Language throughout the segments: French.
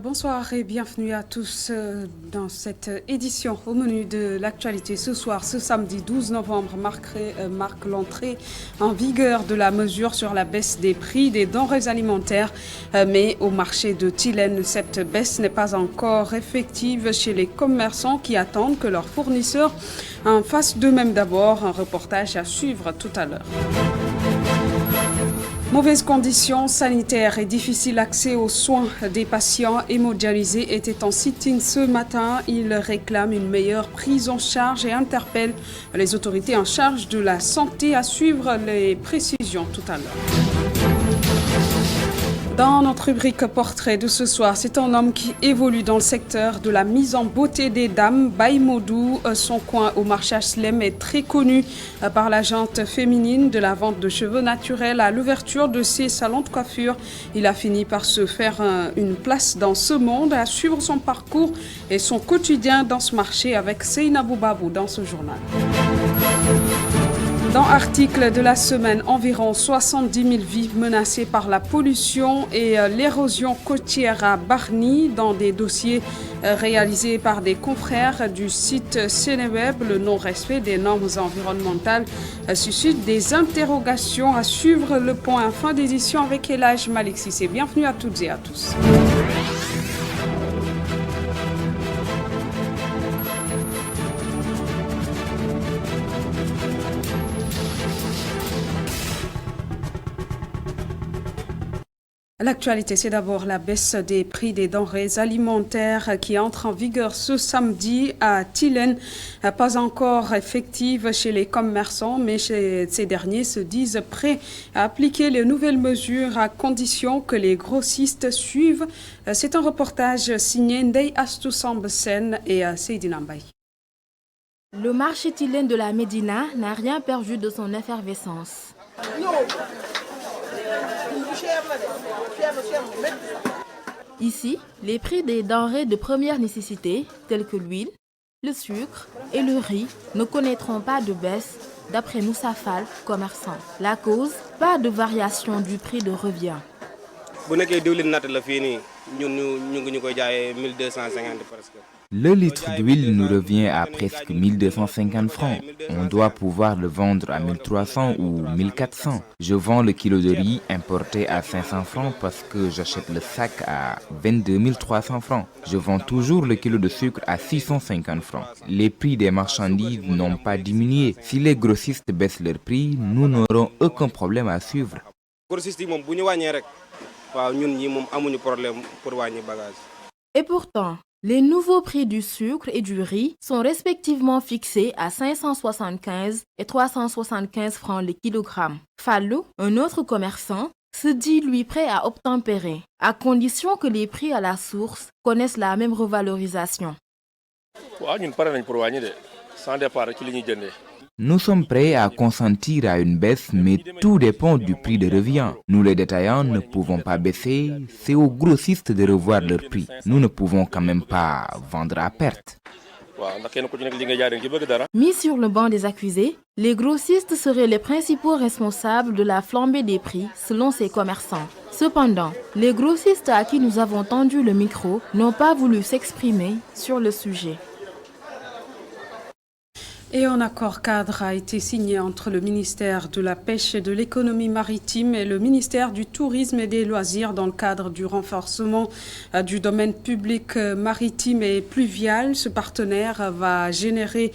Bonsoir et bienvenue à tous dans cette édition. Au menu de l'actualité ce soir, ce samedi 12 novembre marque l'entrée en vigueur de la mesure sur la baisse des prix des denrées alimentaires. Mais au marché de Tilène, cette baisse n'est pas encore effective chez les commerçants qui attendent que leurs fournisseurs en fassent d'eux-mêmes d'abord. Un reportage à suivre tout à l'heure. Mauvaises conditions sanitaires et difficile accès aux soins des patients hémodialysés étaient en sitting ce matin. Ils réclament une meilleure prise en charge et interpellent les autorités en charge de la santé à suivre les précisions tout à l'heure. Dans notre rubrique portrait de ce soir, c'est un homme qui évolue dans le secteur de la mise en beauté des dames. Baïmodou, son coin au marché HLM est très connu par la gente féminine de la vente de cheveux naturels à l'ouverture de ses salons de coiffure. Il a fini par se faire une place dans ce monde, à suivre son parcours et son quotidien dans ce marché avec Seynabou Babou dans ce journal. Dans article de la semaine, environ 70 000 vies menacées par la pollution et l'érosion côtière à Bargny. Dans des dossiers réalisés par des confrères du site Sénéweb, le non-respect des normes environnementales suscite des interrogations. À suivre le point fin d'édition avec Elhaj Malik Cissé. Bienvenue à toutes et à tous. L'actualité, c'est d'abord la baisse des prix des denrées alimentaires qui entre en vigueur ce samedi à Tilène. Pas encore effective chez les commerçants, mais ces derniers se disent prêts à appliquer les nouvelles mesures à condition que les grossistes suivent. C'est un reportage signé Ndeye Astou Sambsen et Seydina Mbaye. Le marché Tilène de la Médina n'a rien perdu de son effervescence. Ici, les prix des denrées de première nécessité, telles que l'huile, le sucre et le riz, ne connaîtront pas de baisse, d'après Moussa Fall, commerçant. La cause, pas de variation du prix de revient. Le litre d'huile nous revient à presque 1250 francs. On doit pouvoir le vendre à 1300 ou 1400. Je vends le kilo de riz importé à 500 francs parce que j'achète le sac à 22 300 francs. Je vends toujours le kilo de sucre à 650 francs. Les prix des marchandises n'ont pas diminué. Si les grossistes baissent leurs prix, nous n'aurons aucun problème à suivre. Et pourtant, les nouveaux prix du sucre et du riz sont respectivement fixés à 575 et 375 francs le kilogramme. Fallou, un autre commerçant, se dit lui prêt à obtempérer, à condition que les prix à la source connaissent la même revalorisation. Nous sommes prêts à consentir à une baisse, mais tout dépend du prix de revient. Nous les détaillants ne pouvons pas baisser, c'est aux grossistes de revoir leur prix. Nous ne pouvons quand même pas vendre à perte. Mis sur le banc des accusés, les grossistes seraient les principaux responsables de la flambée des prix selon ces commerçants. Cependant, les grossistes à qui nous avons tendu le micro n'ont pas voulu s'exprimer sur le sujet. Et un accord cadre a été signé entre le ministère de la Pêche et de l'Économie maritime et le ministère du Tourisme et des Loisirs dans le cadre du renforcement du domaine public maritime et pluvial. Ce partenaire va générer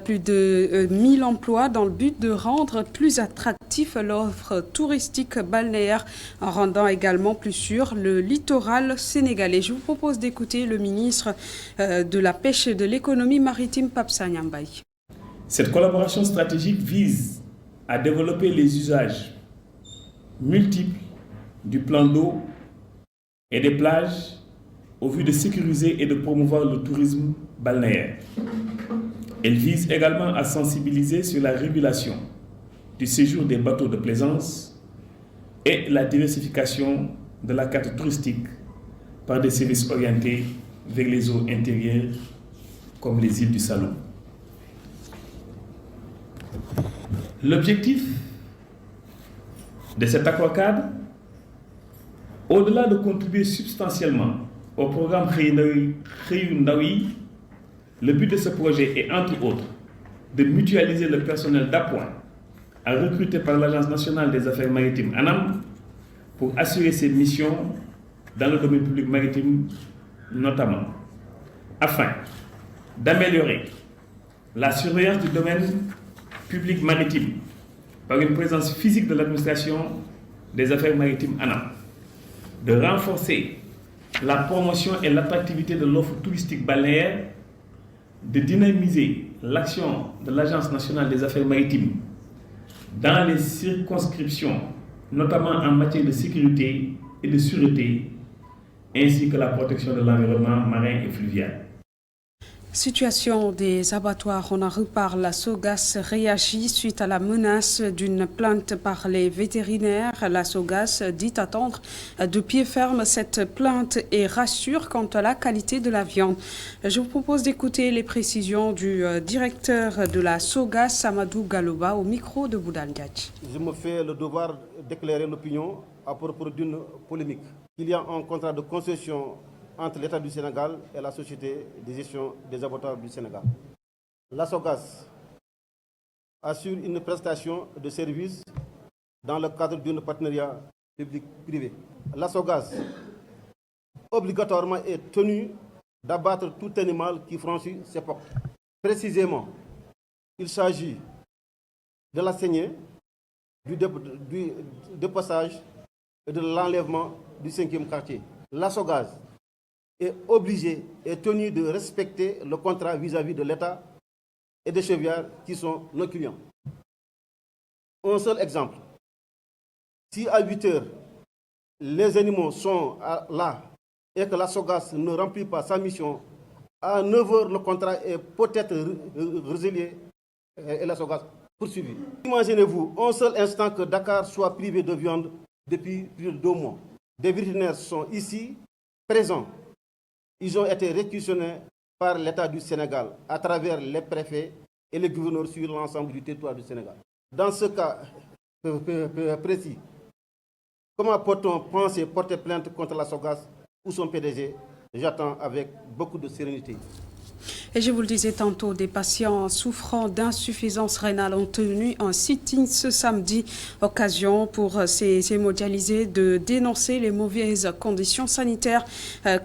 plus de 1000 emplois dans le but de rendre plus attractif l'offre touristique balnéaire en rendant également plus sûr le littoral sénégalais. Je vous propose d'écouter le ministre de la Pêche et de l'Économie maritime, Pape Sagna Mbaye. Cette collaboration stratégique vise à développer les usages multiples du plan d'eau et des plages au vu de sécuriser et de promouvoir le tourisme balnéaire. Elle vise également à sensibiliser sur la régulation du séjour des bateaux de plaisance et la diversification de la carte touristique par des services orientés vers les eaux intérieures comme les îles du Salon. L'objectif de cet accord cadre, au-delà de contribuer substantiellement au programme Xëyu Ndaw yi, le but de ce projet est entre autres de mutualiser le personnel d'appoint à recruter par l'Agence nationale des affaires maritimes ANAM pour assurer ses missions dans le domaine public maritime notamment, afin d'améliorer la surveillance du domaine public maritime par une présence physique de l'administration des affaires maritimes ANAM, de renforcer la promotion et l'attractivité de l'offre touristique balnéaire, de dynamiser l'action de l'Agence nationale des affaires maritimes dans les circonscriptions, notamment en matière de sécurité et de sûreté, ainsi que la protection de l'environnement marin et fluvial. Situation des abattoirs, on en reparle. La SOGAS réagit suite à la menace d'une plainte par les vétérinaires. La SOGAS dit attendre de pied ferme cette plainte et rassure quant à la qualité de la viande. Je vous propose d'écouter les précisions du directeur de la SOGAS, Amadou Galoba, au micro de Boudal Diadj. Je me fais le devoir d'éclairer l'opinion à propos d'une polémique. Il y a un contrat de concession entre l'État du Sénégal et la Société de gestion des abattoirs du Sénégal. La SOGAS assure une prestation de services dans le cadre d'un partenariat public-privé. La SOGAS, obligatoirement, est tenue d'abattre tout animal qui franchit ses portes. Précisément, il s'agit de la saignée, du dépassage et de l'enlèvement du 5e quartier. La SOGAS est obligé et tenu de respecter le contrat vis-à-vis de l'État et des chevillards qui sont nos clients. Un seul exemple. Si à 8 heures, les animaux sont là et que la SOGAS ne remplit pas sa mission, à 9 heures, le contrat est peut-être résilié et la SOGAS poursuivie. Imaginez-vous un seul instant que Dakar soit privé de viande depuis plus de 2 mois. Des vétérinaires sont ici, présents. Ils ont été réquisitionnés par l'État du Sénégal à travers les préfets et les gouverneurs sur l'ensemble du territoire du Sénégal. Dans ce cas précis, comment peut-on penser porter plainte contre la SOGAS ou son PDG? J'attends avec beaucoup de sérénité. Et je vous le disais tantôt, des patients souffrant d'insuffisance rénale ont tenu un sit-in ce samedi, occasion pour ces hémodialysés de dénoncer les mauvaises conditions sanitaires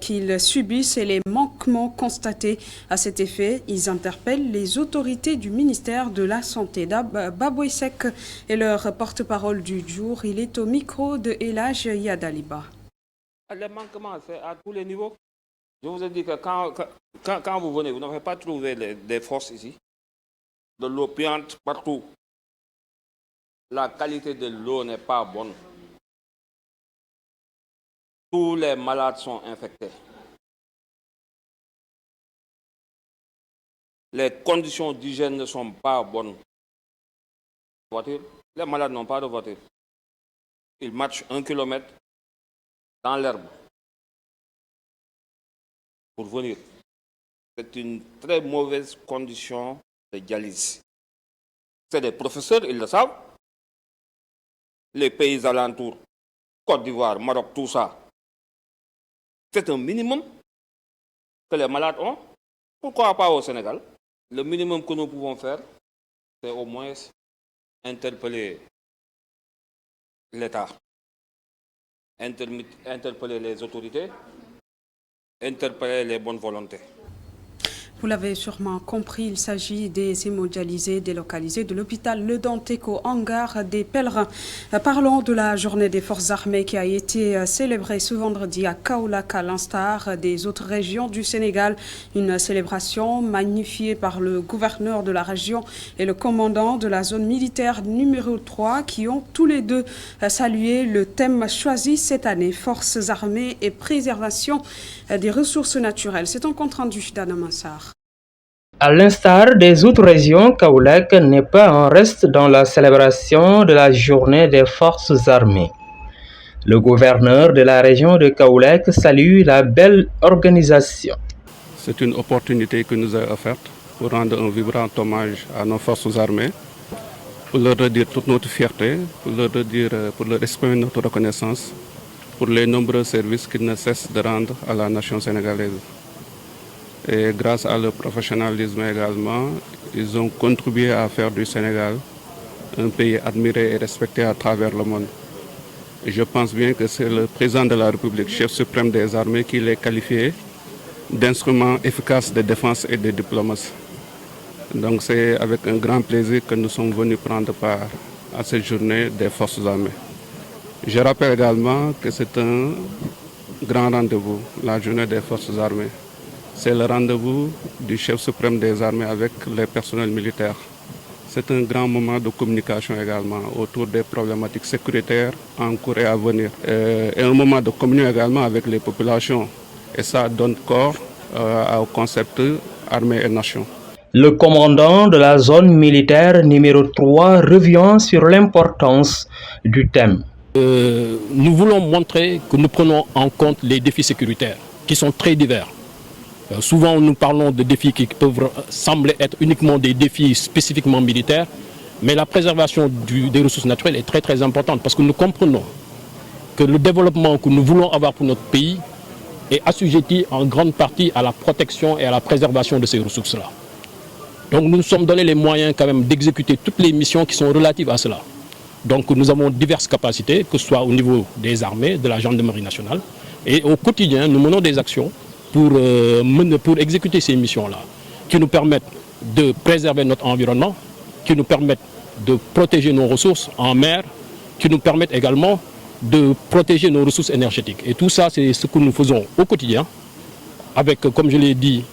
qu'ils subissent et les manquements constatés. À cet effet, ils interpellent les autorités du ministère de la Santé. Baboy Sek est leur porte-parole du jour. Il est au micro de Elhaj Yadaliba. Les manquements, c'est à tous les niveaux. Je vous ai dit que quand vous venez, vous n'avez pas trouvé des forces ici. De l'eau puante partout. La qualité de l'eau n'est pas bonne. Tous les malades sont infectés. Les conditions d'hygiène ne sont pas bonnes. Les malades n'ont pas de voiture. Ils marchent 1 kilomètre dans l'herbe pour venir. C'est une très mauvaise condition de dialyse. C'est des professeurs, ils le savent. Les pays alentours, Côte d'Ivoire, Maroc, tout ça. C'est un minimum que les malades ont. Pourquoi pas au Sénégal? Le minimum que nous pouvons faire, c'est au moins interpeller l'État, interpeller les autorités, interpeller les bonnes volontés. Vous l'avez sûrement compris, il s'agit des hémodialysés délocalisés de l'hôpital Le Dantec au hangar des pèlerins. Parlons de la journée des forces armées qui a été célébrée ce vendredi à Kaolack, à l'instar des autres régions du Sénégal. Une célébration magnifiée par le gouverneur de la région et le commandant de la zone militaire numéro 3 qui ont tous les deux salué le thème choisi cette année, forces armées et préservation des ressources naturelles. C'est un compte-rendu d'Anna Mansar. À l'instar des autres régions, Kaolack n'est pas en reste dans la célébration de la journée des forces armées. Le gouverneur de la région de Kaolack salue la belle organisation. C'est une opportunité que nous a offerte pour rendre un vibrant hommage à nos forces armées, pour leur redire toute notre fierté, pour leur exprimer notre reconnaissance pour les nombreux services qu'ils ne cessent de rendre à la nation sénégalaise. Et grâce à leur professionnalisme également, ils ont contribué à faire du Sénégal un pays admiré et respecté à travers le monde. Et je pense bien que c'est le président de la République, chef suprême des armées, qui les qualifié d'instrument efficace de défense et de diplomatie. Donc c'est avec un grand plaisir que nous sommes venus prendre part à cette journée des forces armées. Je rappelle également que c'est un grand rendez-vous, la journée des forces armées. C'est le rendez-vous du chef suprême des armées avec les personnels militaires. C'est un grand moment de communication également autour des problématiques sécuritaires en cours et à venir. Et un moment de communion également avec les populations. Et ça donne corps au concept armée et nation. Le commandant de la zone militaire numéro 3 revient sur l'importance du thème. Nous voulons montrer que nous prenons en compte les défis sécuritaires qui sont très divers. Souvent nous parlons de défis qui peuvent sembler être uniquement des défis spécifiquement militaires, mais la préservation des ressources naturelles est très très importante parce que nous comprenons que le développement que nous voulons avoir pour notre pays est assujetti en grande partie à la protection et à la préservation de ces ressources-là. Donc nous nous sommes donné les moyens quand même d'exécuter toutes les missions qui sont relatives à cela. Donc nous avons diverses capacités, que ce soit au niveau des armées, de la gendarmerie nationale, et au quotidien nous menons des actions pour exécuter ces missions-là, qui nous permettent de préserver notre environnement, qui nous permettent de protéger nos ressources en mer, qui nous permettent également de protéger nos ressources énergétiques. Et tout ça, c'est ce que nous faisons au quotidien, avec, comme je l'ai dit,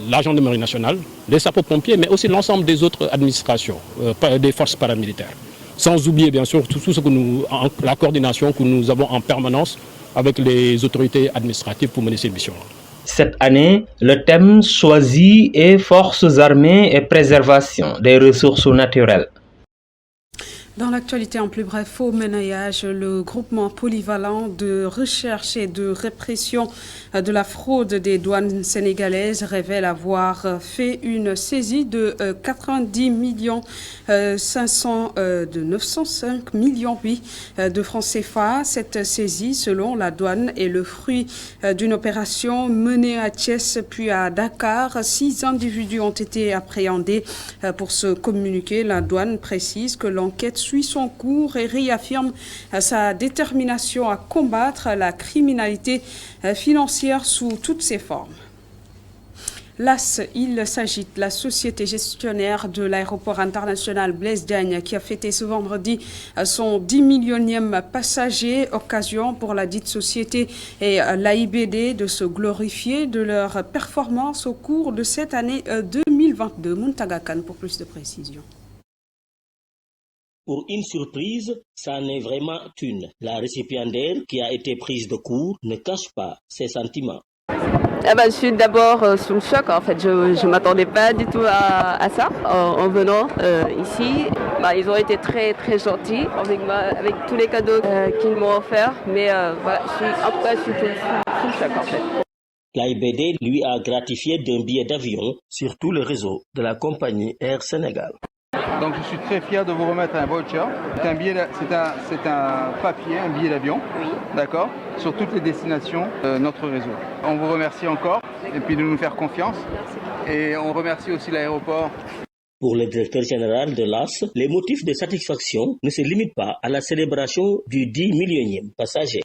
la gendarmerie nationale, les sapeurs-pompiers, mais aussi l'ensemble des autres administrations, des forces paramilitaires. Sans oublier, bien sûr, tout ce que la coordination que nous avons en permanence avec les autorités administratives pour mener ces missions. Cette année, le thème choisi est Forces armées et préservation des ressources naturelles. Dans l'actualité en plus bref, au Ménayage, le groupement polyvalent de recherche et de répression de la fraude des douanes sénégalaises révèle avoir fait une saisie de 90 millions 905 millions de francs CFA. Cette saisie, selon la douane, est le fruit d'une opération menée à Thiès puis à Dakar. 6 individus ont été appréhendés pour ce communiqué. La douane précise que l'enquête suit son cours et réaffirme sa détermination à combattre la criminalité financière sous toutes ses formes. L'AS, il s'agit de la société gestionnaire de l'aéroport international Blaise Diagne qui a fêté ce vendredi son 10 millionième passager, occasion pour la dite société et l'AIBD de se glorifier de leur performance au cours de cette année 2022. Muntaga Khan pour plus de précisions. Pour une surprise, ça n'est vraiment une. La récipiendaire qui a été prise de court ne cache pas ses sentiments. Je suis d'abord sous le choc. En fait, je ne m'attendais pas du tout à ça en venant ici. Ils ont été très très gentils avec tous les cadeaux qu'ils m'ont offerts. Mais voilà, je suis sous le choc en fait. L'AIBD lui a gratifié d'un billet d'avion sur tout le réseau de la compagnie Air Sénégal. Donc je suis très fier de vous remettre un voucher. C'est un papier, un billet d'avion, oui. D'accord, sur toutes les destinations de notre réseau. On vous remercie encore et puis de nous faire confiance. Merci. Et on remercie aussi l'aéroport. Pour le directeur général de l'AS, les motifs de satisfaction ne se limitent pas à la célébration du 10 millionième passager.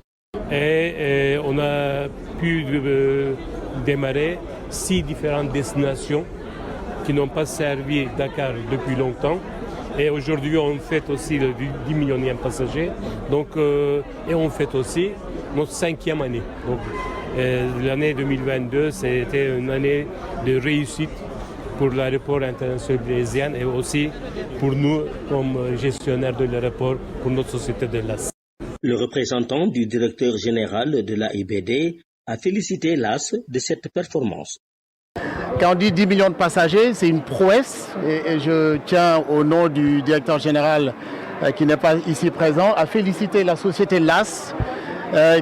Et on a pu démarrer 6 différentes destinations qui n'ont pas servi Dakar depuis longtemps. Et aujourd'hui, on fête aussi le 10 millionième passager. Donc, et on fête aussi notre 5e année. Donc, l'année 2022, c'était une année de réussite pour l'aéroport international blaisien et aussi pour nous, comme gestionnaires de l'aéroport, pour notre société de l'AS. Le représentant du directeur général de l'AIBD a félicité l'AS de cette performance. Quand on dit 10 millions de passagers, c'est une prouesse et je tiens au nom du directeur général qui n'est pas ici présent à féliciter la société LAS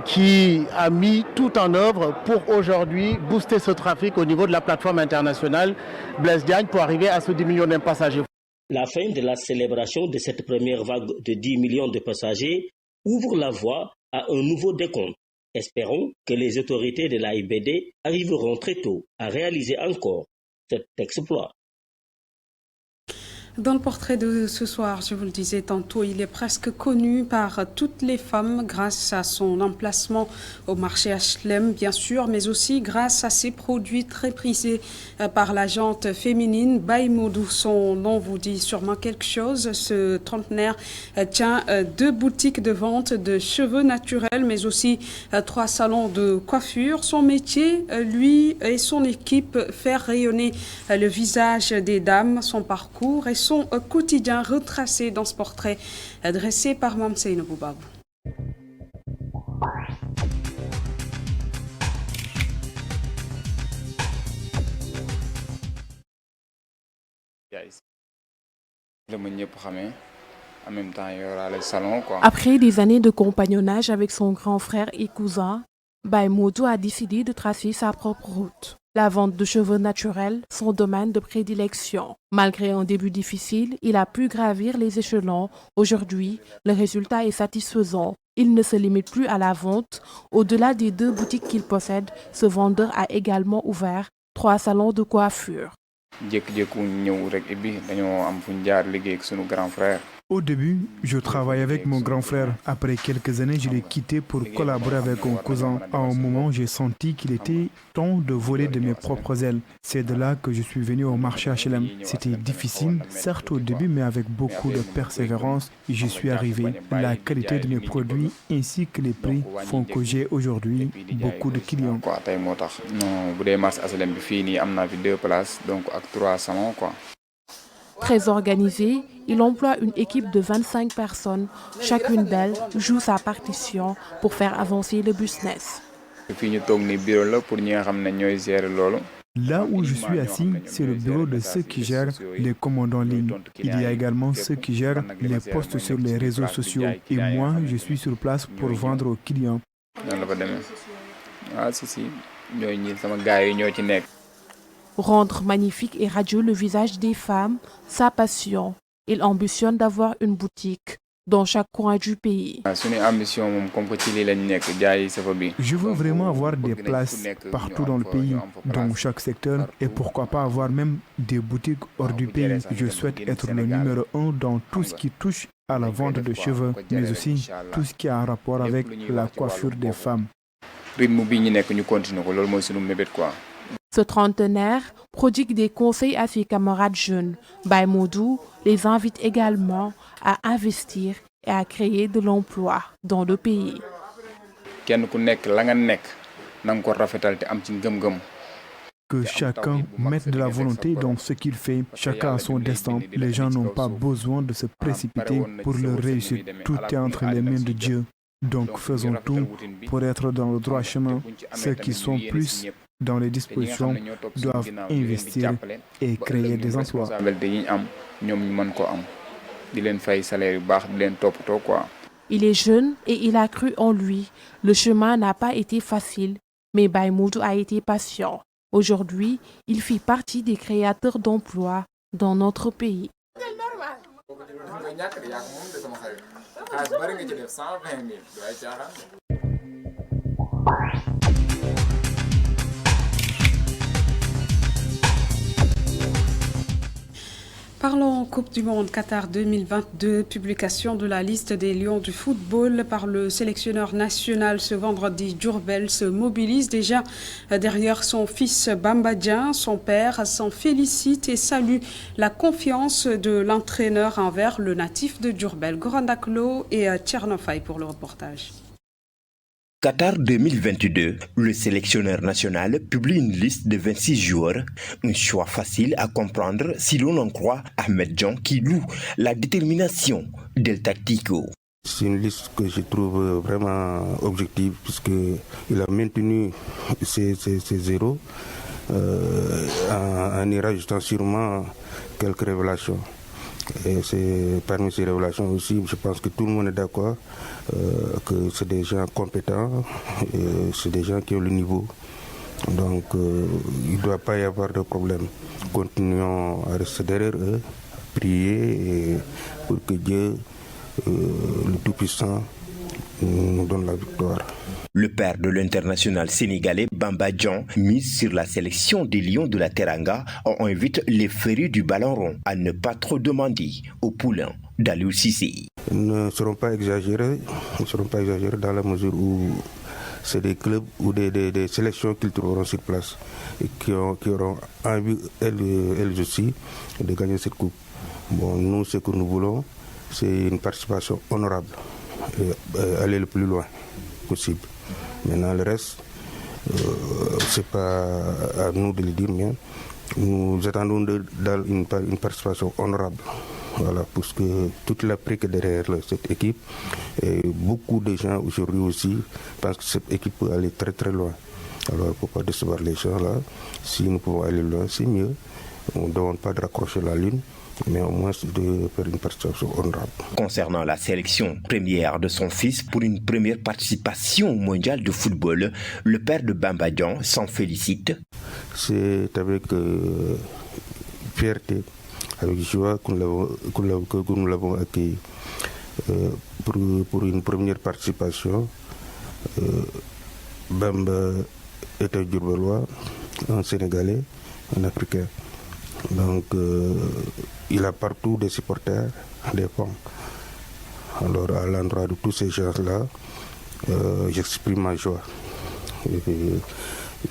qui a mis tout en œuvre pour aujourd'hui booster ce trafic au niveau de la plateforme internationale Blaise Diagne pour arriver à ce 10 millions de passagers. La fin de la célébration de cette première vague de 10 millions de passagers ouvre la voie à un nouveau décompte. Espérons que les autorités de l'AIBD arriveront très tôt à réaliser encore cet exploit. Dans le portrait de ce soir, je vous le disais tantôt, il est presque connu par toutes les femmes grâce à son emplacement au marché HLM, bien sûr, mais aussi grâce à ses produits très prisés par la gente féminine. Baye Modou, son nom vous dit sûrement quelque chose. Ce trentenaire tient 2 boutiques de vente de cheveux naturels, mais aussi 3 salons de coiffure. Son métier, lui et son équipe, faire rayonner le visage des dames, son parcours et son quotidien retracé dans ce portrait dressé par Mame Seynabou Babou. Après des années de compagnonnage avec son grand frère et cousin, Baye Modou a décidé de tracer sa propre route. La vente de cheveux naturels, son domaine de prédilection. Malgré un début difficile, il a pu gravir les échelons. Aujourd'hui, le résultat est satisfaisant. Il ne se limite plus à la vente. Au-delà des 2 boutiques qu'il possède, ce vendeur a également ouvert 3 salons de coiffure. Au début, je travaillais avec mon grand frère. Après quelques années, je l'ai quitté pour collaborer avec un cousin. À un moment, j'ai senti qu'il était temps de voler de mes propres ailes. C'est de là que je suis venu au marché HLM. C'était difficile, certes au début, mais avec beaucoup de persévérance, j'y suis arrivé. La qualité de mes produits ainsi que les prix font que j'ai aujourd'hui beaucoup de clients. Très organisé, il emploie une équipe de 25 personnes. Chacune d'elles joue sa partition pour faire avancer le business. Là où je suis assis, c'est le bureau de ceux qui gèrent les commandes en ligne. Il y a également ceux qui gèrent les posts sur les réseaux sociaux. Et moi, je suis sur place pour vendre aux clients. Rendre magnifique et radieux le visage des femmes, sa passion. Il ambitionne d'avoir une boutique dans chaque coin du pays. Je veux vraiment avoir des places partout dans le pays, dans chaque secteur, et pourquoi pas avoir même des boutiques hors du pays. Je souhaite être le numéro 1 dans tout ce qui touche à la vente de cheveux, mais aussi tout ce qui a un rapport avec la coiffure des femmes. Ce trentenaire prodigue des conseils à ses camarades jeunes. Baye Modou les invite également à investir et à créer de l'emploi dans le pays. Que chacun mette de la volonté dans ce qu'il fait, chacun a son destin. Les gens n'ont pas besoin de se précipiter pour leur réussite. Tout est entre les mains de Dieu. Donc faisons tout pour être dans le droit chemin. Ceux qui sont plus dans les dispositions doivent investir et créer des emplois. Il est jeune et il a cru en lui. Le chemin n'a pas été facile, mais Baye Modou a été patient. Aujourd'hui, il fait partie des créateurs d'emplois dans notre pays. Parlons Coupe du Monde Qatar 2022, publication de la liste des lions du football par le sélectionneur national ce vendredi. Diourbel se mobilise déjà derrière son fils Bamba Dieng. Son père s'en félicite et salue la confiance de l'entraîneur envers le natif de Diourbel. Gorandaklo et Tchernofay pour le reportage. Qatar 2022, le sélectionneur national publie une liste de 26 joueurs, un choix facile à comprendre si l'on en croit Ahmed Dieng qui loue la détermination del Tactico. C'est une liste que je trouve vraiment objective puisqu'il a maintenu ses zéros en y rajoutant sûrement quelques révélations. Et c'est parmi ces révélations aussi, je pense que tout le monde est d'accord que c'est des gens compétents, c'est des gens qui ont le niveau. Donc il ne doit pas y avoir de problème. Continuons à rester derrière eux, prier pour que Dieu, le Tout-Puissant, nous donne la victoire. Le père de l'international sénégalais Bamba Dieng mise sur la sélection des Lions de la Teranga. On invite les férus du ballon rond à ne pas trop demander aux poulains d'Aliou Cissé. Ils ne seront pas exagérés dans la mesure où c'est des clubs ou des sélections qu'ils trouveront sur place et qui auront envie, elles aussi, de gagner cette coupe. Bon, nous, ce que nous voulons, c'est une participation honorable et aller le plus loin possible. Maintenant, le reste, c'est pas à nous de le dire, mais nous attendons une participation honorable. Voilà, parce que toute l'Afrique est derrière cette équipe et beaucoup de gens aujourd'hui aussi pensent que cette équipe peut aller très très loin. Alors, il ne faut pas décevoir les gens là. Si nous pouvons aller loin, c'est mieux. On ne demande pas de raccrocher la lune, mais au moins de faire une participation honorable. Concernant la sélection première de son fils pour une première participation au mondial de football, le père de Bamba Dieng s'en félicite. C'est avec fierté, avec joie que nous l'avons accueilli pour une première participation. Bamba est un Diourbellois, un Sénégalais, un Africain. Donc il a partout des supporters, des fans. Alors à l'endroit de tous ces gens-là, j'exprime ma joie.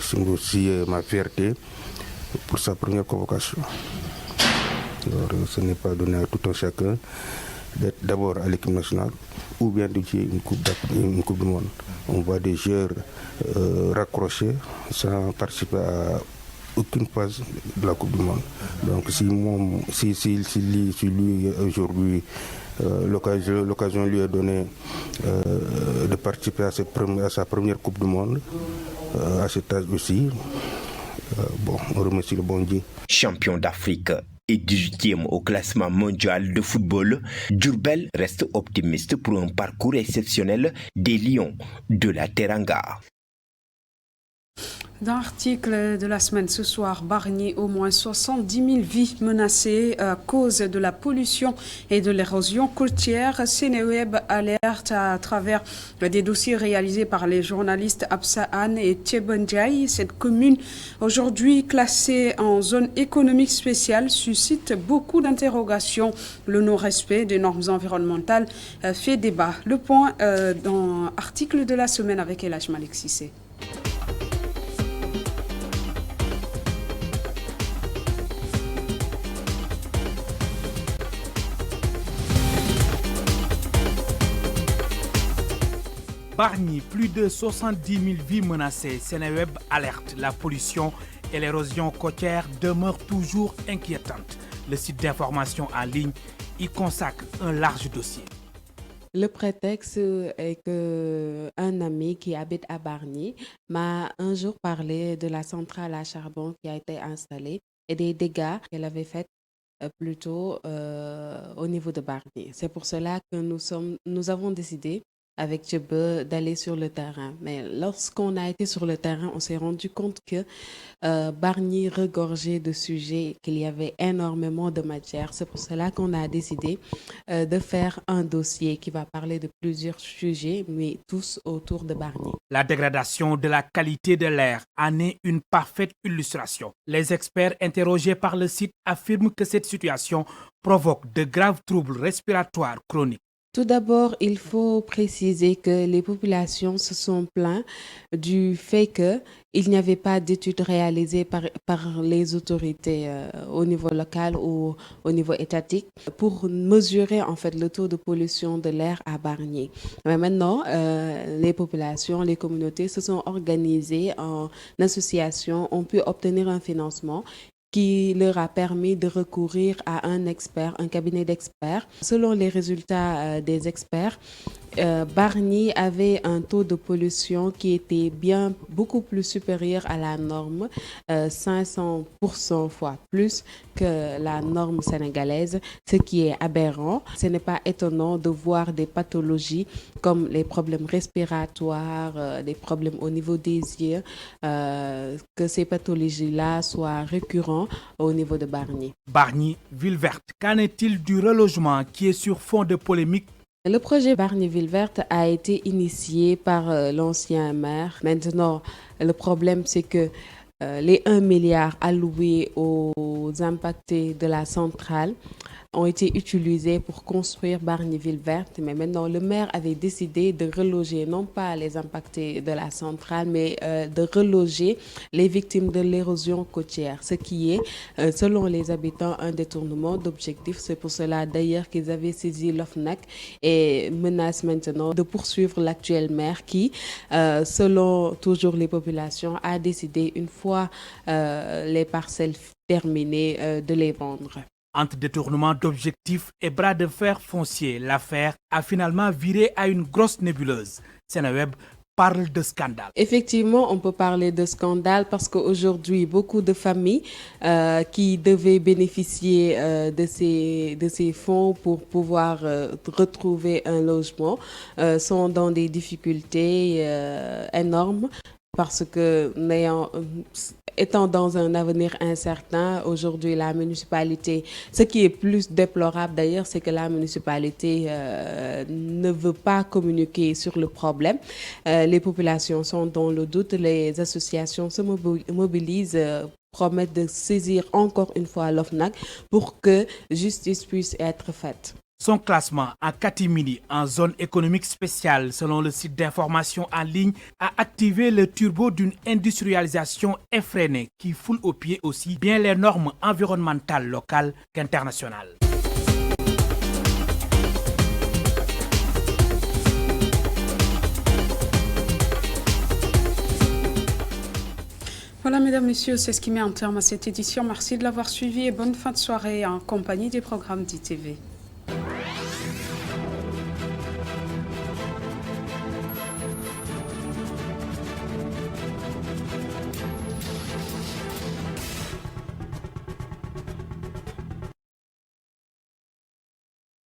C'est aussi ma fierté pour sa première convocation. Alors, ce n'est pas donné à tout un chacun d'être d'abord à l'équipe nationale ou bien de jouer une coupe du monde. On voit des joueurs raccrochés sans participer à aucune phase de la Coupe du Monde. Donc si lui aujourd'hui l'occasion lui est donnée de participer à sa première Coupe du Monde, à cet âge aussi, on remercie le bon Dieu. Champion d'Afrique et 18e au classement mondial de football, Diourbel reste optimiste pour un parcours exceptionnel des Lions de la Teranga. Dans l'article de la semaine ce soir, Bargny, au moins 70 000 vies menacées à cause de la pollution et de l'érosion côtière. Sénéweb alerte à travers des dossiers réalisés par les journalistes Absa Anne et Thiebondiaï. Cette commune, aujourd'hui classée en zone économique spéciale, suscite beaucoup d'interrogations. Le non-respect des normes environnementales fait débat. Le point dans l'article de la semaine avec Elhaj Malik Cissé. Bargny, plus de 70 000 vies menacées. Sénéweb alerte. La pollution et l'érosion côtière demeurent toujours inquiétantes. Le site d'information en ligne y consacre un large dossier. Le prétexte est qu'un ami qui habite à Bargny m'a un jour parlé de la centrale à charbon qui a été installée et des dégâts qu'elle avait faits plutôt au niveau de Bargny. C'est pour cela que nous avons décidé avec Djebe d'aller sur le terrain. Mais lorsqu'on a été sur le terrain, on s'est rendu compte que Bargny regorgeait de sujets, qu'il y avait énormément de matière. C'est pour cela qu'on a décidé de faire un dossier qui va parler de plusieurs sujets, mais tous autour de Bargny. La dégradation de la qualité de l'air en est une parfaite illustration. Les experts interrogés par le site affirment que cette situation provoque de graves troubles respiratoires chroniques. Tout d'abord, il faut préciser que les populations se sont plaintes du fait qu'il n'y avait pas d'études réalisées par les autorités au niveau local ou au niveau étatique pour mesurer en fait le taux de pollution de l'air à Bargny. Mais maintenant, les populations, les communautés se sont organisées en association, ont pu obtenir un financement qui leur a permis de recourir à un expert, un cabinet d'experts. Selon les résultats des experts, Bargny avait un taux de pollution qui était beaucoup plus supérieur à la norme, 500% fois plus que la norme sénégalaise, ce qui est aberrant. Ce n'est pas étonnant de voir des pathologies comme les problèmes respiratoires, des problèmes au niveau des yeux, que ces pathologies-là soient récurrentes au niveau de Bargny. Bargny, ville verte. Qu'en est-il du relogement qui est sur fond de polémique Le projet Bargny-Ville Verte a été initié par l'ancien maire. Maintenant, le problème, c'est que les 1 milliard alloués aux impactés de la centrale ont été utilisés pour construire Bargny-Ville Verte. Mais maintenant, le maire avait décidé de reloger, non pas les impactés de la centrale, mais de reloger les victimes de l'érosion côtière. Ce qui est, selon les habitants, un détournement d'objectifs. C'est pour cela d'ailleurs qu'ils avaient saisi l'OFNAC et menacent maintenant de poursuivre l'actuel maire qui, selon toujours les populations, a décidé, une fois les parcelles terminées, de les vendre. Entre détournement d'objectifs et bras de fer foncier, l'affaire a finalement viré à une grosse nébuleuse. Seneweb parle de scandale. Effectivement, on peut parler de scandale parce qu'aujourd'hui, beaucoup de familles qui devaient bénéficier de ces fonds pour pouvoir retrouver un logement sont dans des difficultés énormes. Parce que, étant dans un avenir incertain, aujourd'hui, la municipalité, ce qui est plus déplorable d'ailleurs, c'est que la municipalité ne veut pas communiquer sur le problème. Les populations sont dans le doute, les associations se mobilisent, promettent de saisir encore une fois l'OFNAC pour que justice puisse être faite. Son classement en catimini en zone économique spéciale, selon le site d'information en ligne, a activé le turbo d'une industrialisation effrénée qui foule aux pieds aussi bien les normes environnementales locales qu'internationales. Voilà, mesdames, messieurs, c'est ce qui met un terme à cette édition. Merci de l'avoir suivi et bonne fin de soirée en compagnie des programmes d'ITV.